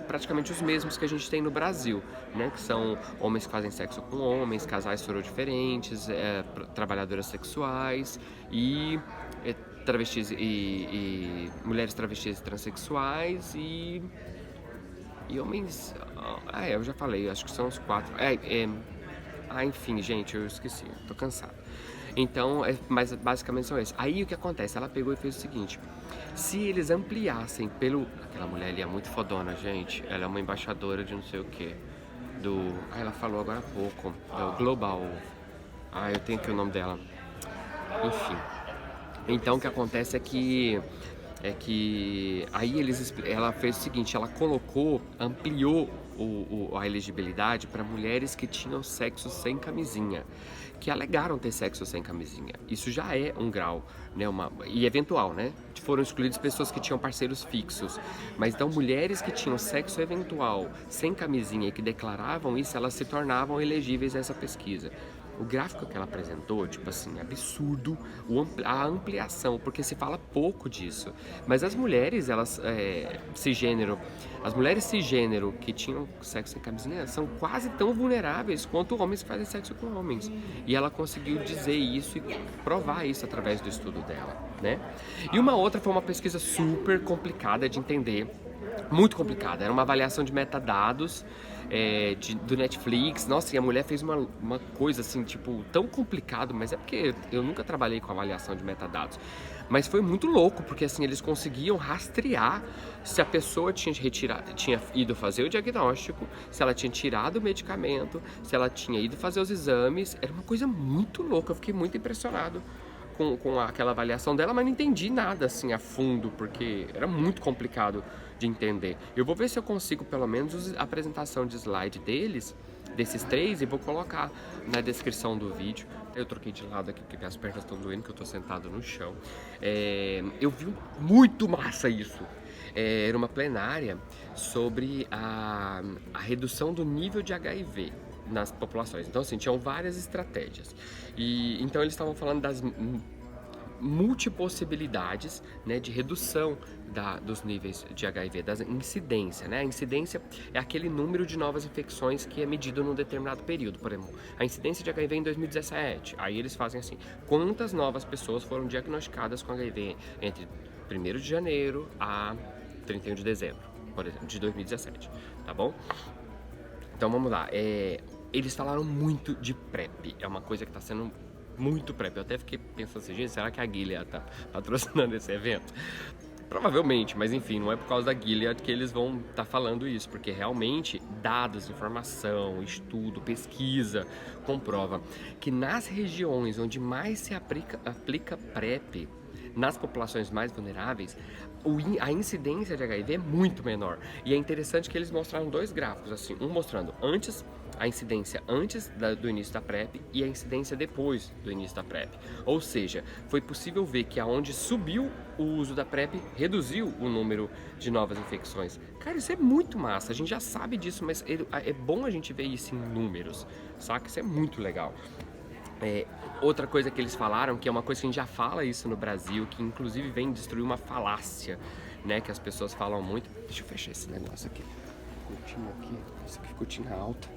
praticamente os mesmos que a gente tem no Brasil, né, que são homens que fazem sexo com homens, casais sorodiferentes, trabalhadoras sexuais e travestis e mulheres travestis e transexuais e homens... eu já falei, acho que são os 4. Enfim, gente, eu esqueci, tô cansado. Então, mas basicamente são esses. Aí o que acontece? Ela pegou e fez o seguinte: se eles ampliassem aquela mulher ali é muito fodona, gente. Ela é uma embaixadora de não sei o que. Ela falou agora há pouco. Do Global. Eu tenho aqui o nome dela. Enfim. Então o que acontece é que aí ela fez o seguinte: ela ampliou a elegibilidade para mulheres que tinham sexo sem camisinha, que alegaram ter sexo sem camisinha. Isso já é um grau, né, e eventual, né? Foram excluídas pessoas que tinham parceiros fixos. Mas então mulheres que tinham sexo eventual sem camisinha e que declaravam isso, elas se tornavam elegíveis a essa pesquisa. O gráfico que ela apresentou, tipo assim, absurdo, a ampliação, porque se fala pouco disso. Mas as mulheres, as mulheres cisgênero que tinham sexo sem camisinha são quase tão vulneráveis quanto homens que fazem sexo com homens. E ela conseguiu dizer isso e provar isso através do estudo dela, né? E uma outra foi uma pesquisa super complicada de entender, muito complicada, era uma avaliação de metadados, do Netflix. Nossa, e a mulher fez uma coisa assim, tipo, tão complicado, mas é porque eu nunca trabalhei com avaliação de metadados. Mas foi muito louco, porque assim, eles conseguiam rastrear se a pessoa tinha ido fazer o diagnóstico, se ela tinha tirado o medicamento, se ela tinha ido fazer os exames. Era uma coisa muito louca, eu fiquei muito impressionado com aquela avaliação dela, mas não entendi nada assim a fundo, porque era muito complicado de entender. Eu vou ver se eu consigo pelo menos a apresentação de slide desses 3, e vou colocar na descrição do vídeo. Eu troquei de lado aqui porque minhas pernas estão doendo, que eu tô sentado no chão. Eu vi muito massa isso. Era uma plenária sobre a redução do nível de HIV, nas populações. Então, assim, tinham várias estratégias. E então eles estavam falando das multipossibilidades, né, de redução dos níveis de HIV, da incidência, né? A incidência é aquele número de novas infecções que é medido num determinado período. Por exemplo, a incidência de HIV em 2017. Aí eles fazem assim, quantas novas pessoas foram diagnosticadas com HIV entre 1º de janeiro a 31 de dezembro, por exemplo, de 2017, tá bom? Então vamos lá, eles falaram muito de PrEP, é uma coisa que está sendo muito PrEP. Eu até fiquei pensando assim, gente, será que a Gilead tá patrocinando esse evento? Provavelmente, mas enfim, não é por causa da Gilead que eles vão estar falando isso, porque realmente dados, informação, estudo, pesquisa comprova que nas regiões onde mais se aplica PrEP, nas populações mais vulneráveis, a incidência de HIV é muito menor. E é interessante que eles mostraram 2 gráficos, assim, um mostrando a incidência antes do início da PrEP e a incidência depois do início da PrEP. Ou seja, foi possível ver que aonde subiu o uso da PrEP, reduziu o número de novas infecções. Cara, isso é muito massa, a gente já sabe disso, mas é bom a gente ver isso em números, saca? Isso é muito legal. Outra coisa que eles falaram, que é uma coisa que a gente já fala isso no Brasil, que inclusive vem destruir uma falácia, né, que as pessoas falam muito. Deixa eu fechar esse negócio aqui. Cortina aqui, nossa, que cortina alta.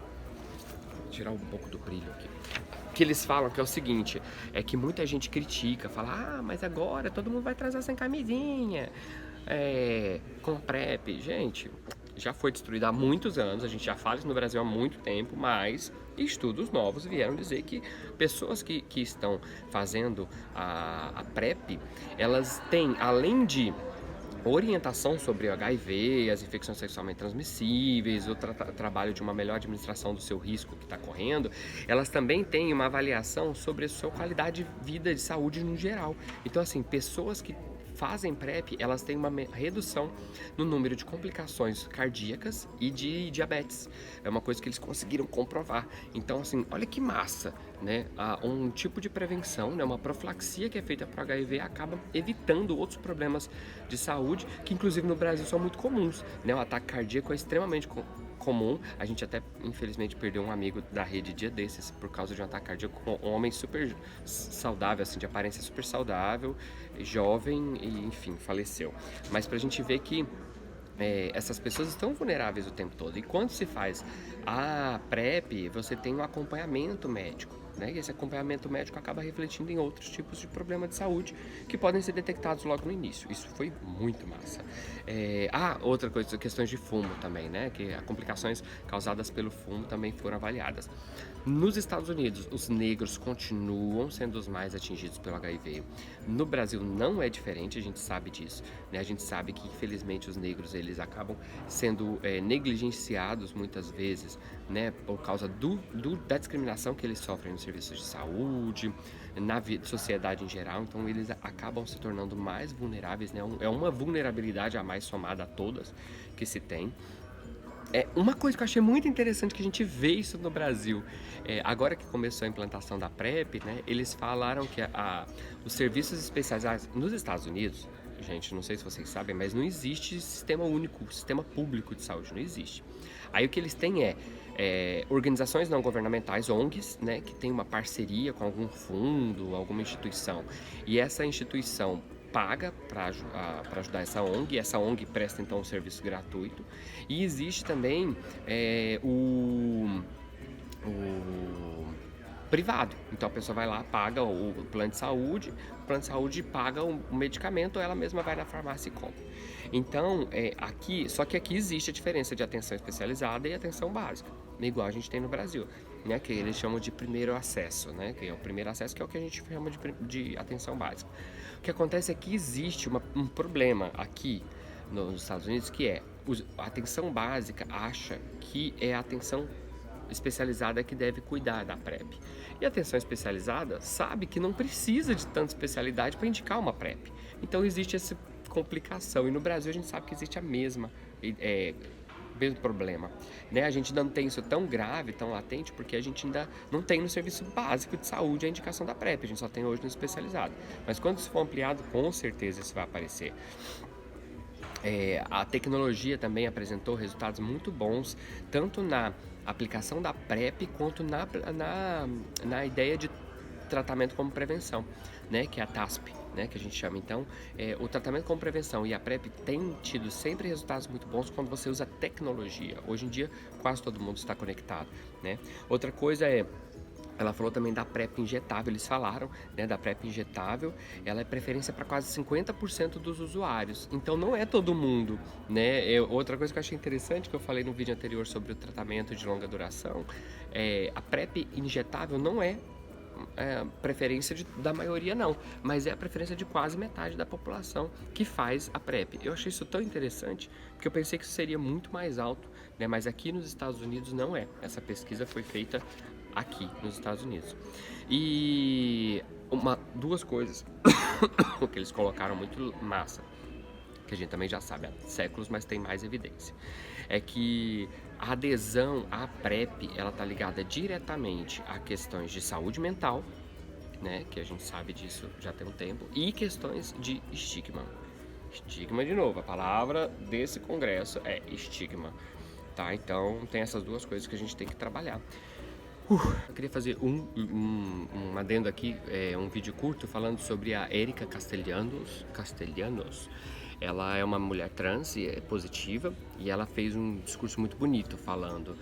Vou tirar um pouco do brilho aqui. O que eles falam que é o seguinte, é que muita gente critica, fala, mas agora todo mundo vai transar sem camisinha, com PrEP. Gente, já foi destruída há muitos anos, a gente já fala isso no Brasil há muito tempo, mas estudos novos vieram dizer que pessoas que estão fazendo a PrEP, elas têm, além de orientação sobre o HIV, as infecções sexualmente transmissíveis, o trabalho de uma melhor administração do seu risco que está correndo, elas também têm uma avaliação sobre a sua qualidade de vida, de saúde no geral. Então, assim, pessoas que fazem PrEP, elas têm uma redução no número de complicações cardíacas e de diabetes. É uma coisa que eles conseguiram comprovar. Então, assim, olha que massa, né? Um tipo de prevenção, né? Uma profilaxia que é feita para o HIV acaba evitando outros problemas de saúde, que inclusive no Brasil são muito comuns, né? O ataque cardíaco é extremamente comum. A gente até, infelizmente, perdeu um amigo da rede dia desses por causa de um ataque cardíaco, um homem super saudável, assim, de aparência super saudável, jovem e, enfim, faleceu. Mas pra gente ver que essas pessoas estão vulneráveis o tempo todo. E quando se faz a PrEP, você tem um acompanhamento médico, né? E esse acompanhamento médico acaba refletindo em outros tipos de problemas de saúde que podem ser detectados logo no início. Isso foi muito massa. Outra coisa, questões de fumo também, né? Que as complicações causadas pelo fumo também foram avaliadas. Nos Estados Unidos, os negros continuam sendo os mais atingidos pelo HIV. No Brasil não é diferente, a gente sabe disso, né? A gente sabe que, infelizmente, os negros eles acabam sendo negligenciados muitas vezes, né? Por causa da discriminação que eles sofrem nos serviços de saúde, na sociedade em geral. Então, eles acabam se tornando mais vulneráveis, né? É uma vulnerabilidade a mais somada a todas que se tem. Uma coisa que eu achei muito interessante que a gente vê isso no Brasil, agora que começou a implantação da PrEP, né, eles falaram que os serviços especializados nos Estados Unidos, gente, não sei se vocês sabem, mas não existe sistema único, sistema público de saúde, não existe. Aí o que eles têm organizações não governamentais, ONGs, né, que tem uma parceria com algum fundo, alguma instituição, e essa instituição paga para ajudar essa ONG presta então um serviço gratuito, e existe também o privado, então a pessoa vai lá, paga o plano de saúde paga o medicamento, ela mesma vai na farmácia e compra. Então, só que aqui existe a diferença de atenção especializada e atenção básica, igual a gente tem no Brasil, né, que eles chamam de primeiro acesso, né, que é o primeiro acesso, que é o que a gente chama de atenção básica. O que acontece é que existe um problema aqui nos Estados Unidos, que a atenção básica acha que é a atenção especializada que deve cuidar da PrEP. E a atenção especializada sabe que não precisa de tanta especialidade para indicar uma PrEP. Então existe essa complicação, e no Brasil a gente sabe que existe a mesmo problema, né? A gente ainda não tem isso tão grave, tão latente, porque a gente ainda não tem no serviço básico de saúde a indicação da PrEP, a gente só tem hoje no especializado. Mas quando isso for ampliado, com certeza isso vai aparecer. A tecnologia também apresentou resultados muito bons, tanto na aplicação da PrEP quanto na ideia de tratamento como prevenção, né, que é a TASP, né, que a gente chama. Então, o tratamento como prevenção e a PrEP tem tido sempre resultados muito bons quando você usa tecnologia. Hoje em dia, quase todo mundo está conectado, né? Outra coisa ela falou também da PrEP injetável, eles falaram, né, da PrEP injetável, ela é preferência para quase 50% dos usuários, então não é todo mundo, né? Outra coisa que eu achei interessante, que eu falei no vídeo anterior sobre o tratamento de longa duração, a PrEP injetável não é preferência da maioria não, mas é a preferência de quase metade da população que faz a PrEP. Eu achei isso tão interessante, porque eu pensei que isso seria muito mais alto, né? Mas aqui nos Estados Unidos não é. Essa pesquisa foi feita aqui nos Estados Unidos. E duas coisas que eles colocaram muito massa, que a gente também já sabe há séculos, mas tem mais evidência, é que a adesão à PrEP, ela tá ligada diretamente a questões de saúde mental, né, que a gente sabe disso já tem um tempo, e questões de estigma. Estigma, de novo, a palavra desse congresso é estigma, tá? Então tem essas duas coisas que a gente tem que trabalhar. Eu queria fazer um adendo aqui, um vídeo curto falando sobre a Erika Castellanos. Ela é uma mulher trans e é positiva, e ela fez um discurso muito bonito falando,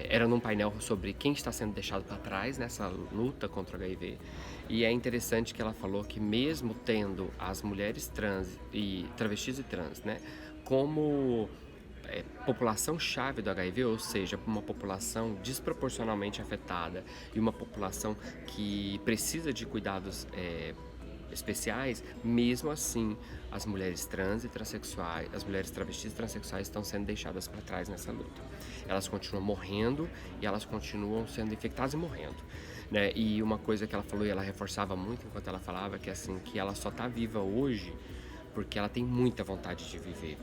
era num painel sobre quem está sendo deixado para trás nessa luta contra o HIV, e é interessante que ela falou que mesmo tendo as mulheres trans e travestis e trans, né, como população-chave do HIV, ou seja, uma população desproporcionalmente afetada e uma população que precisa de cuidados especiais, mesmo assim, as mulheres trans e transexuais, as mulheres travestis e transexuais estão sendo deixadas para trás nessa luta. Elas continuam morrendo e elas continuam sendo infectadas e morrendo, né? E uma coisa que ela falou e ela reforçava muito enquanto ela falava, que assim, que ela só está viva hoje porque ela tem muita vontade de viver.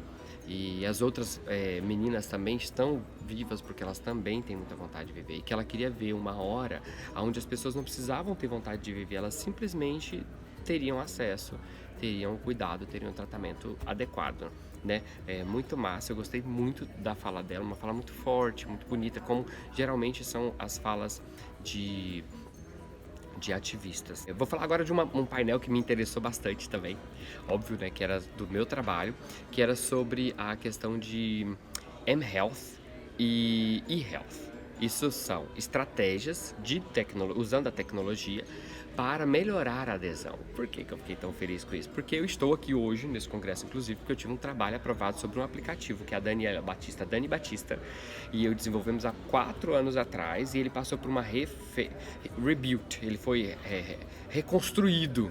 E as outras meninas também estão vivas porque elas também têm muita vontade de viver. E que ela queria ver uma hora onde as pessoas não precisavam ter vontade de viver, elas simplesmente teriam acesso, teriam cuidado, teriam um tratamento adequado, né? É muito massa, eu gostei muito da fala dela, uma fala muito forte, muito bonita, como geralmente são as falas de ativistas. Eu vou falar agora de um painel que me interessou bastante também, óbvio, né, que era do meu trabalho, que era sobre a questão de mHealth e eHealth. Isso são estratégias usando a tecnologia para melhorar a adesão. Por que eu fiquei tão feliz com isso? Porque eu estou aqui hoje, nesse congresso, inclusive, porque eu tive um trabalho aprovado sobre um aplicativo que é a Dani Batista, e eu desenvolvemos há 4 anos atrás, e ele passou por uma rebuild, ele foi reconstruído,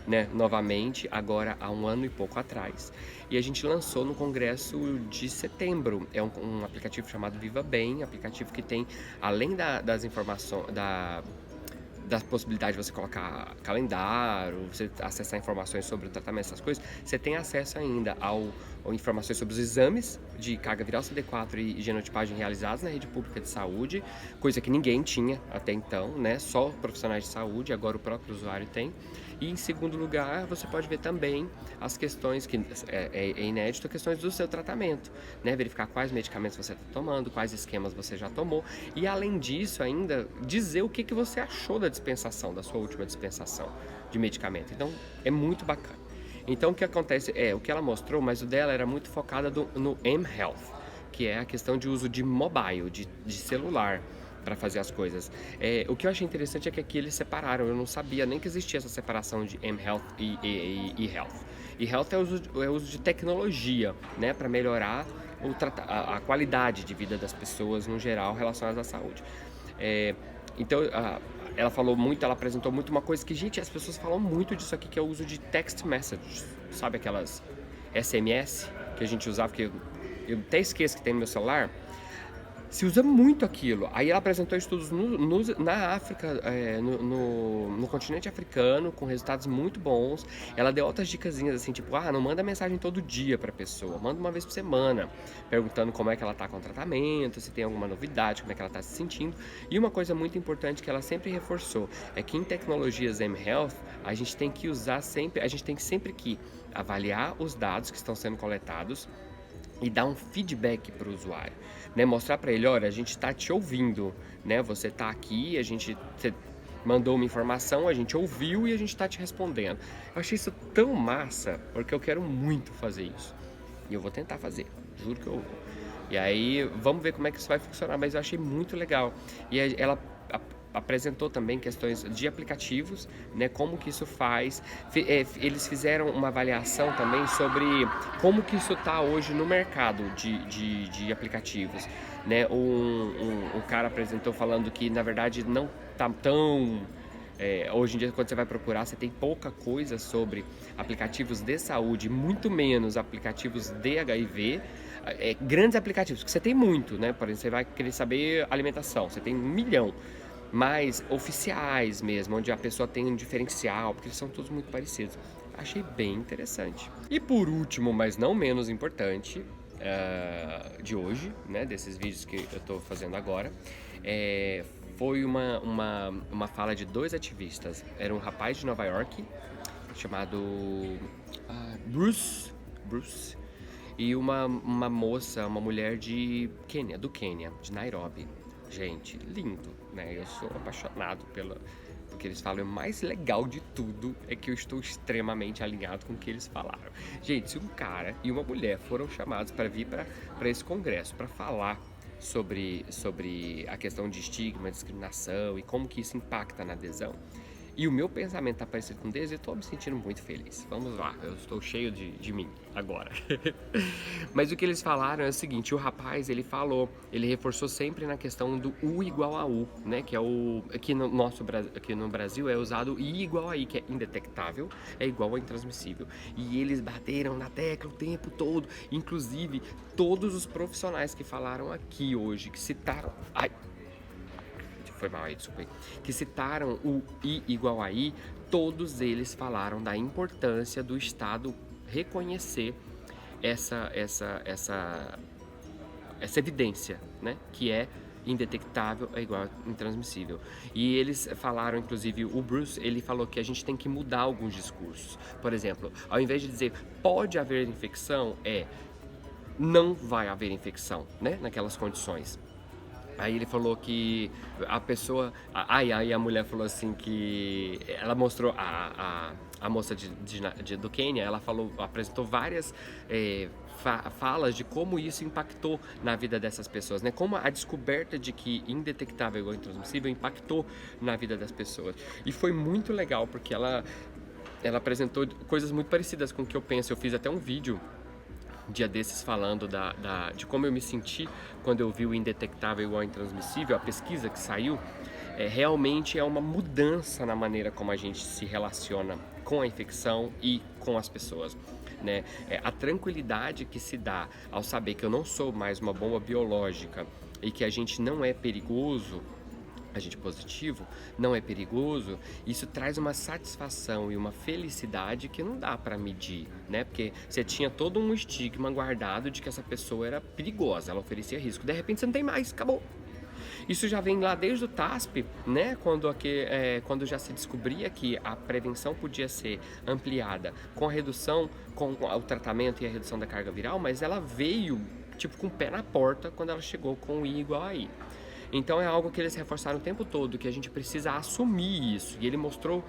né, novamente, agora há 1 ano e pouco atrás. E a gente lançou no congresso de setembro. É um aplicativo chamado Viva Bem, aplicativo que tem, além das informações, da possibilidade de você colocar calendário, você acessar informações sobre o tratamento, essas coisas, você tem acesso ainda a informações sobre os exames de carga viral CD4 e genotipagem realizados na rede pública de saúde, coisa que ninguém tinha até então, né? Só profissionais de saúde, agora o próprio usuário tem. E em segundo lugar, você pode ver também as questões, que é inédito, questões do seu tratamento, né? Verificar quais medicamentos você está tomando, quais esquemas você já tomou, e além disso ainda dizer o que você achou da dispensação, da sua última dispensação de medicamento. Então é muito bacana. Então o que acontece o que ela mostrou, mas o dela era muito focada no mHealth, que é a questão de uso de mobile, de celular, para fazer as coisas. O que eu achei interessante é que aqui eles separaram. Eu não sabia nem que existia essa separação de mHealth e eHealth. eHealth é o uso de tecnologia, né, para melhorar a qualidade de vida das pessoas no geral relacionadas à saúde. Então ela apresentou muito uma coisa que, gente, as pessoas falam muito disso aqui, que é o uso de text messages, sabe aquelas SMS que a gente usava, que eu até esqueço que tem no meu celular. se usa muito aquilo. Aí ela apresentou estudos na África, no continente africano, com resultados muito bons. Ela deu outras dicasinhas assim, tipo, não manda mensagem todo dia pra pessoa, manda uma vez por semana, perguntando como é que ela tá com o tratamento, se tem alguma novidade, como é que ela tá se sentindo. E uma coisa muito importante que ela sempre reforçou, é que em tecnologias mHealth, a gente tem que sempre que avaliar os dados que estão sendo coletados e dar um feedback para o usuário, né? Mostrar para ele, olha, a gente está te ouvindo, né? Você está aqui, você mandou uma informação, a gente ouviu e a gente está te respondendo. Eu achei isso tão massa, porque eu quero muito fazer isso. E eu vou tentar fazer, juro que eu vou. E aí, vamos ver como é que isso vai funcionar, mas eu achei muito legal. E ela apresentou também questões de aplicativos, né, como que isso faz. Eles fizeram uma avaliação também sobre como que isso está hoje no mercado de aplicativos, né? Um cara apresentou falando que, na verdade, não está tão... hoje em dia, quando você vai procurar, você tem pouca coisa sobre aplicativos de saúde, muito menos aplicativos de HIV, grandes aplicativos, que você tem muito, né? Por exemplo, você vai querer saber alimentação, você tem 1 milhão, mas oficiais mesmo, onde a pessoa tem um diferencial, porque eles são todos muito parecidos. Achei bem interessante. E por último, mas não menos importante, de hoje, né, desses vídeos que eu estou fazendo agora, foi uma fala de 2 ativistas. Era um rapaz de Nova York, chamado Bruce, e uma moça, uma mulher do Quênia, de Nairobi. Gente, lindo, né? Eu sou apaixonado porque eles falam. O mais legal de tudo é que eu estou extremamente alinhado com o que eles falaram. Gente, se um cara e uma mulher foram chamados para vir para esse congresso para falar sobre a questão de estigma, discriminação e como que isso impacta na adesão, e o meu pensamento tá parecido com deles, eu tô me sentindo muito feliz. Vamos lá, eu estou cheio de mim agora. Mas o que eles falaram é o seguinte: o rapaz, ele reforçou sempre na questão do U igual a U, né? Que é aqui no Brasil é usado I igual a I, que é indetectável, é igual a intransmissível. E eles bateram na tecla o tempo todo, inclusive todos os profissionais que falaram aqui hoje, que citaram... Foi mal aí, desculpa aí. Que citaram o I igual a I, todos eles falaram da importância do Estado reconhecer essa evidência, né? Que é indetectável é igual a intransmissível. E eles falaram, inclusive, o Bruce, ele falou que a gente tem que mudar alguns discursos. Por exemplo, ao invés de dizer pode haver infecção, não vai haver infecção, né? Naquelas condições. Aí ele falou que a pessoa... Aí a mulher falou assim que... Ela mostrou... A moça do Quênia, ela apresentou várias falas de como isso impactou na vida dessas pessoas, né? Como a descoberta de que indetectável igual intransmissível impactou na vida das pessoas. E foi muito legal, porque ela apresentou coisas muito parecidas com o que eu penso. Eu fiz até um vídeo dia desses falando de como eu me senti quando eu vi o indetectável igual intransmissível, a pesquisa que saiu. Realmente é uma mudança na maneira como a gente se relaciona com a infecção e com as pessoas, né? A tranquilidade que se dá ao saber que eu não sou mais uma bomba biológica e que a gente não é perigoso, agente positivo, não é perigoso, isso traz uma satisfação e uma felicidade que não dá para medir, né? Porque você tinha todo um estigma guardado de que essa pessoa era perigosa, ela oferecia risco. De repente você não tem mais, acabou. Isso já vem lá desde o TASP, né? Quando já se descobria que a prevenção podia ser ampliada com a redução, com o tratamento e a redução da carga viral, mas ela veio tipo com o pé na porta quando ela chegou com o I igual a I. Então é algo que eles reforçaram o tempo todo, que a gente precisa assumir isso. E ele mostrou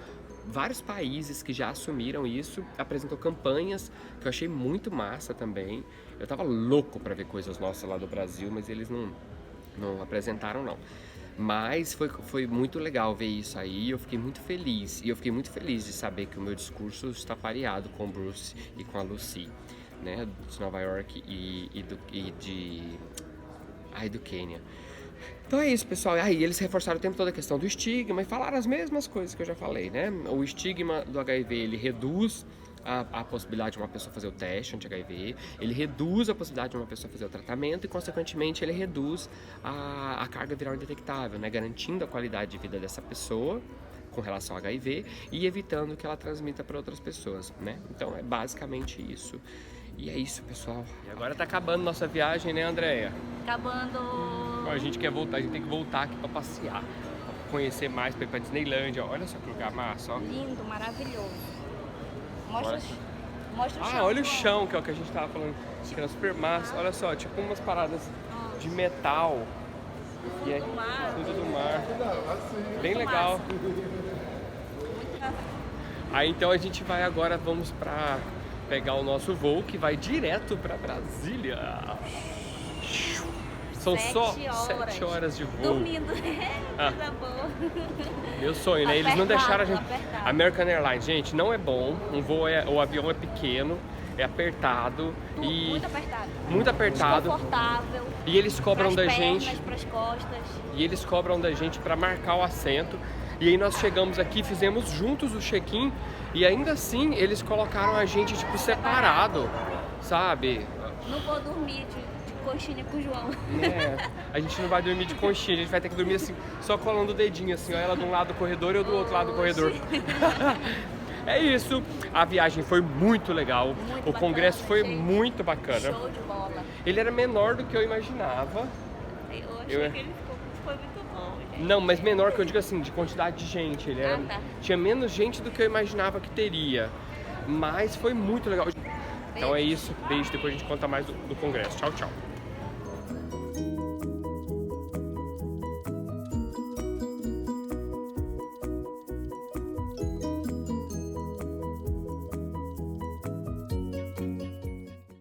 vários países que já assumiram isso, apresentou campanhas que eu achei muito massa também. Eu tava louco para ver coisas nossas lá do Brasil, mas eles não apresentaram não. Mas foi muito legal ver isso aí, eu fiquei muito feliz. E eu fiquei muito feliz de saber que o meu discurso está pareado com o Bruce e com a Lucy, né, de Nova York e do Quênia. Então é isso, pessoal. Aí eles reforçaram o tempo todo a questão do estigma e falaram as mesmas coisas que eu já falei, né? O estigma do HIV, ele reduz a possibilidade de uma pessoa fazer o teste anti-HIV, ele reduz a possibilidade de uma pessoa fazer o tratamento e, consequentemente, ele reduz a carga viral indetectável, né? Garantindo a qualidade de vida dessa pessoa com relação ao HIV e evitando que ela transmita para outras pessoas, né? Então é basicamente isso. E é isso, pessoal. E agora tá acabando nossa viagem, né, Andréia? Acabando. A gente quer voltar, a gente tem que voltar aqui para passear, pra conhecer mais, para ir pra Disneylândia. Olha só que lugar massa, ó. Lindo, maravilhoso. Mostra o chão. Olha o chão, que é o que a gente tava falando, que era super massa. Olha só, tipo umas paradas de metal. E é fundo do mar. Bem legal. Aí então a gente vai agora, vamos pra pegar o nosso voo que vai direto pra Brasília. São só 7 horas de voo. Dormindo. Coisa boa. Meu sonho, né? Eles não deixaram a gente. Apertado. American Airlines, gente, não é bom. O avião é pequeno, é apertado e Muito apertado. muito apertado. Desconfortável. E eles cobram da Pras pernas, gente. pras costas. E eles cobram da gente para marcar o assento. E aí nós chegamos aqui, fizemos juntos o check-in e ainda assim eles colocaram a gente tipo separado, sabe? Não vou dormir de conchinha com o João. É, a gente não vai dormir de conchinha, a gente vai ter que dormir assim, só colando o dedinho assim, ó, ela de um lado do corredor e eu do outro lado do corredor. É isso, a viagem foi muito legal, Muito o congresso bacana, foi gente. muito bacana. Show de bola. Ele era menor do que eu imaginava. Eu achei que ele foi muito bom, gente. Não, mas menor que eu digo assim, de quantidade de gente. Ele era, tá. tinha menos gente do que eu imaginava que teria. Mas foi muito legal. Então é isso, beijo, depois a gente conta mais do congresso. Tchau, tchau.